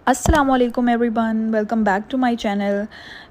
अस्सलामुअलैकुम everyone, welcome back to my channel.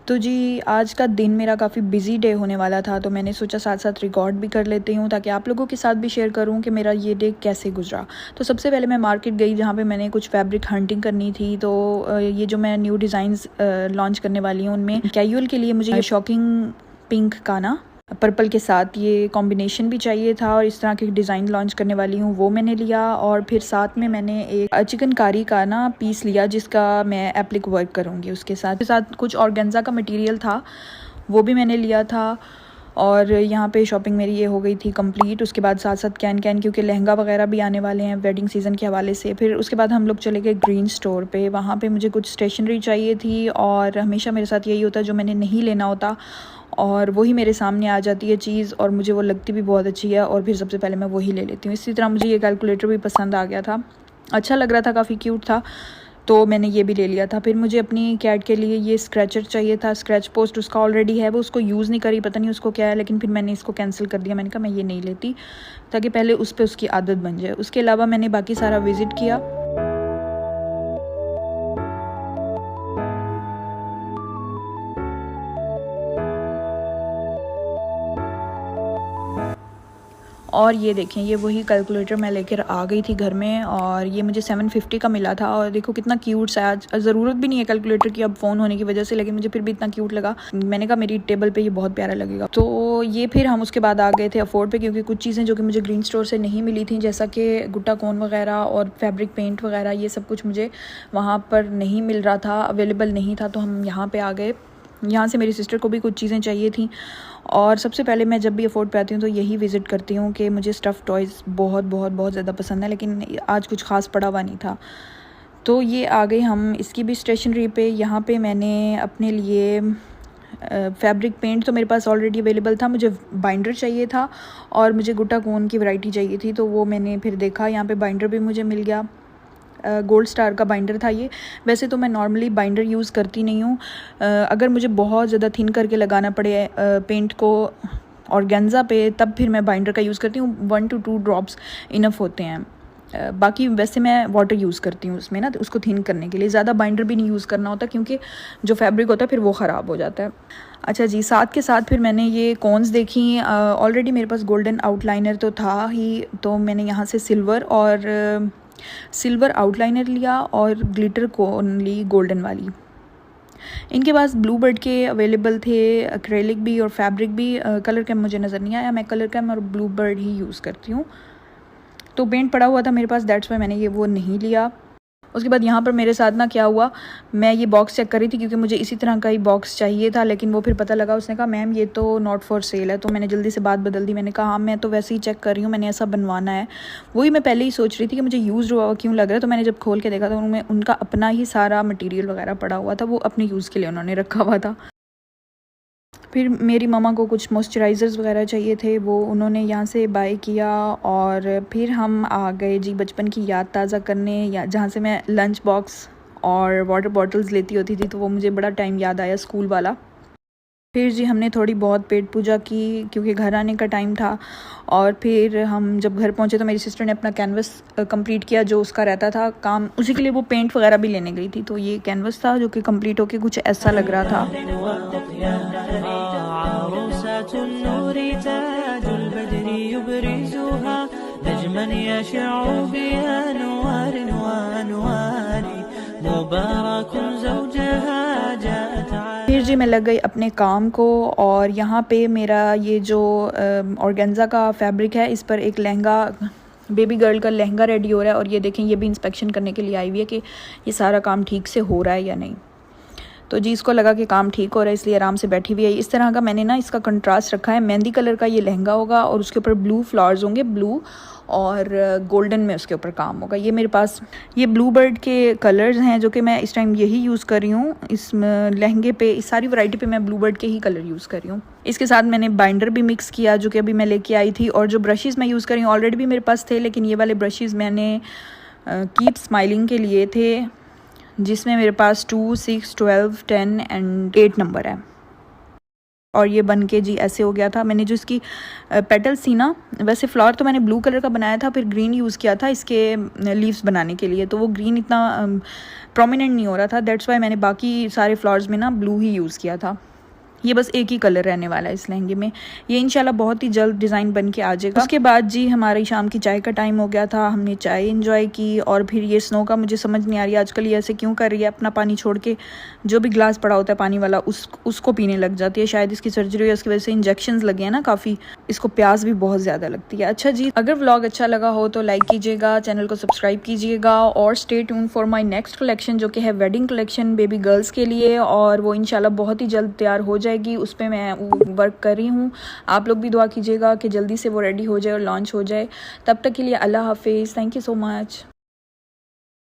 तो जी आज का दिन मेरा काफ़ी बिजी डे होने वाला था, तो मैंने सोचा साथ साथ रिकॉर्ड भी कर लेती हूँ ताकि आप लोगों के साथ भी शेयर करूँ कि मेरा ये डे कैसे गुजरा। तो सबसे पहले मैं मार्केट गई जहाँ पे मैंने कुछ फैब्रिक हंटिंग करनी थी। तो ये जो मैं न्यू डिज़ाइंस लॉन्च करने वाली हूँ उनमें कैजुअल के लिए मुझे शॉकिंग पिंक का ना पर्पल के साथ ये कॉम्बिनेशन भी चाहिए था, और इस तरह के डिज़ाइन लॉन्च करने वाली हूँ वो मैंने लिया। और फिर साथ में मैंने एक चिकनकारी का ना पीस लिया जिसका मैं एप्लिक वर्क करूँगी। उसके साथ कुछ ऑर्गेन्जा का मटेरियल था वो भी मैंने लिया था। और यहाँ पे शॉपिंग मेरी ये हो गई थी कंप्लीट। उसके बाद साथ साथ कैन क्योंकि लहंगा वगैरह भी आने वाले हैं वेडिंग सीज़न के हवाले से। फिर उसके बाद हम लोग चले गए ग्रीन स्टोर पे, वहाँ पे मुझे कुछ स्टेशनरी चाहिए थी, और हमेशा मेरे साथ यही होता है जो मैंने नहीं लेना होता और वही मेरे सामने आ जाती है चीज़, और मुझे वो लगती भी बहुत अच्छी है और फिर सबसे पहले मैं वही ले लेती हूँ। इसी तरह मुझे ये कैलकुलेटर भी पसंद आ गया था, अच्छा लग रहा था, काफ़ी क्यूट था, तो मैंने ये भी ले लिया था। फिर मुझे अपनी कैट के लिए ये स्क्रैचर चाहिए था, स्क्रैच पोस्ट उसका ऑलरेडी है, वो उसको यूज़ नहीं करी, पता नहीं उसको क्या है, लेकिन फिर मैंने इसको कैंसिल कर दिया। मैंने कहा मैं ये नहीं लेती ताकि पहले उस पर उसकी आदत बन जाए। उसके अलावा मैंने बाकी सारा विज़िट किया। और ये देखें, ये वही कैलकुलेटर मैं लेकर आ गई थी घर में, और ये मुझे 750 का मिला था। और देखो कितना क्यूट सा, आज ज़रूरत भी नहीं है कैलकुलेटर की अब फ़ोन होने की वजह से, लेकिन मुझे फिर भी इतना क्यूट लगा। मैंने कहा मेरी टेबल पे ये बहुत प्यारा लगेगा। तो ये फिर हम उसके बाद आ गए थे अफोर्ड पे, क्योंकि कुछ चीज़ें जो कि मुझे ग्रीन स्टोर से नहीं मिली थी, जैसा कि गुट्टा कोन वगैरह और फैब्रिक पेंट वगैरह, ये सब कुछ मुझे वहाँ पर नहीं मिल रहा था, अवेलेबल नहीं था। तो हम यहाँ पर आ गए। यहाँ से मेरी सिस्टर को भी कुछ चीज़ें चाहिए थी, और सबसे पहले मैं जब भी अफोर्ड पे आती हूँ तो यही विज़िट करती हूँ कि मुझे स्टफ़ टॉयज़ बहुत बहुत बहुत ज़्यादा पसंद है, लेकिन आज कुछ ख़ास पड़ा हुआ नहीं था। तो ये आ गई हम इसकी भी स्टेशनरी पे। यहाँ पे मैंने अपने लिए फैब्रिक पेंट तो मेरे पास ऑलरेडी अवेलेबल था, मुझे बाइंडर चाहिए था और मुझे गुट्टा कोन की वैरायटी चाहिए थी, तो वो मैंने फिर देखा। यहाँ पे बाइंडर भी मुझे मिल गया, गोल्ड स्टार का बाइंडर था ये। वैसे तो मैं नॉर्मली बाइंडर यूज़ करती नहीं हूँ, अगर मुझे बहुत ज़्यादा थिन करके लगाना पड़े पेंट को ऑर्गेन्जा पे, तब फिर मैं बाइंडर का यूज़ करती हूँ। 1 to 2 ड्रॉप्स इनफ होते हैं। बाकी वैसे मैं वाटर यूज़ करती हूँ उसमें ना, उसको थिन करने के लिए। ज़्यादा बाइंडर भी नहीं यूज़ करना होता क्योंकि जो फैब्रिक होता है फिर वो ख़राब हो जाता है। अच्छा जी, साथ के साथ फिर मैंने ये कॉन्स देखी। ऑलरेडी मेरे पास गोल्डन आउटलाइनर तो था ही, तो मैंने यहाँ से सिल्वर आउटलाइनर लिया और ग्लिटर कोन ली गोल्डन वाली। इनके पास ब्लू बर्ड के अवेलेबल थे, एक्रेलिक भी और फैब्रिक भी। कलर कैम मुझे नज़र नहीं आया, मैं कलर कैम और ब्लू बर्ड ही यूज़ करती हूँ। तो पेंट पड़ा हुआ था मेरे पास, दैट्स वाई मैंने ये वो नहीं लिया। उसके बाद यहाँ पर मेरे साथ ना क्या हुआ, मैं ये बॉक्स चेक कर रही थी क्योंकि मुझे इसी तरह का ही बॉक्स चाहिए था, लेकिन वो फिर पता लगा, उसने कहा मैम ये तो नॉट फॉर सेल है। तो मैंने जल्दी से बात बदल दी। मैंने कहा हाँ मैं तो वैसे ही चेक कर रही हूँ, मैंने ऐसा बनवाना है। वही मैं पहले ही सोच रही थी कि मुझे यूज़ हुआ क्यों लग रहा है। तो मैंने जब खोल के देखा तो उनमें उनका अपना ही सारा मटीरियल वगैरह पड़ा हुआ था, वो अपने यूज़ के लिए उन्होंने रखा हुआ था। फिर मेरी मम्मा को कुछ मॉइस्चराइज़र्स वगैरह चाहिए थे, वो उन्होंने यहाँ से बाय किया। और फिर हम आ गए जी बचपन की याद ताज़ा करने, या जहाँ से मैं लंच बॉक्स और वाटर बॉटल्स लेती होती थी, तो वो मुझे बड़ा टाइम याद आया स्कूल वाला। फिर जी हमने थोड़ी बहुत पेट पूजा की क्योंकि घर आने का टाइम था। और फिर हम जब घर पहुँचे तो मेरी सिस्टर ने अपना कैनवस कंप्लीट किया, जो उसका रहता था काम, उसी के लिए वो पेंट वगैरह भी लेने गई थी। तो ये कैनवस था जो कि कंप्लीट होके कुछ ऐसा लग रहा था। फिर जी मैं लग गई अपने काम को, और यहाँ पे मेरा ये जो ऑर्गेन्जा का फैब्रिक है, इस पर एक लहंगा, बेबी गर्ल का लहंगा रेडी हो रहा है। और ये देखें, ये भी इंस्पेक्शन करने के लिए आई हुई है कि ये सारा काम ठीक से हो रहा है या नहीं। तो जी इसको लगा कि काम ठीक हो रहा है, इसलिए आराम से बैठी हुई है। इस तरह का मैंने ना इसका कंट्रास्ट रखा है, मेहंदी कलर का ये लहंगा होगा और उसके ऊपर ब्लू फ्लावर्स होंगे, ब्लू और गोल्डन में उसके ऊपर काम होगा। ये मेरे पास ये ब्लू बर्ड के कलर्स हैं जो कि मैं इस टाइम यही यूज़ कर रही हूँ। इस लहंगे पे, इस सारी वैरायटी पे मैं ब्लू बर्ड के ही कलर यूज़ कर रही हूँ। इसके साथ मैंने बाइंडर भी मिक्स किया जो कि अभी मैं लेके आई थी। और जो ब्रशेज़ मैं यूज़ कर रही हूँ ऑलरेडी भी मेरे पास थे, लेकिन ये वाले ब्रशेज़ मैंने कीप स्माइलिंग के लिए थे, जिसमें मेरे पास 2, 6, 12, 10 एंड 8 नंबर है। और ये बन के जी ऐसे हो गया था। मैंने जो इसकी पेटल्स थी ना, वैसे फ्लावर तो मैंने ब्लू कलर का बनाया था, फिर ग्रीन यूज़ किया था इसके लीव्स बनाने के लिए, तो वो ग्रीन इतना प्रोमिनेंट नहीं हो रहा था, दैट्स वाई मैंने बाकी सारे फ्लावर्स में ना ब्लू ही यूज़ किया था। ये बस एक ही कलर रहने वाला है इस लहंगे में। ये इंशाल्लाह बहुत ही जल्द डिज़ाइन बन के आ जाएगा। उसके बाद जी हमारी शाम की चाय का टाइम हो गया था, हमने चाय एंजॉय की। और फिर ये स्नो का मुझे समझ नहीं आ रही आजकल ये ऐसे क्यों कर रही है, अपना पानी छोड़ के जो भी ग्लास पड़ा होता है पानी वाला उसको पीने लग जाती है। शायद इसकी सर्जरी हुई है, उसकी वजह से इंजेक्शंस लगे हैं ना काफ़ी, इसको प्यास भी बहुत ज़्यादा लगती है। अच्छा जी, अगर व्लॉग अच्छा लगा हो तो लाइक कीजिएगा, चैनल को सब्सक्राइब कीजिएगा और stay tune for my next collection जो कि है वेडिंग कलेक्शन बेबी गर्ल्स के लिए, और वो इंशाल्लाह बहुत ही जल्द तैयार हो जाएगी। उस पर मैं वर्क कर रही हूँ। आप लोग भी दुआ कीजिएगा कि जल्दी से वो रेडी हो जाए और लॉन्च हो जाए। तब तक के लिए अल्लाह हाफिज़। Thank you so much.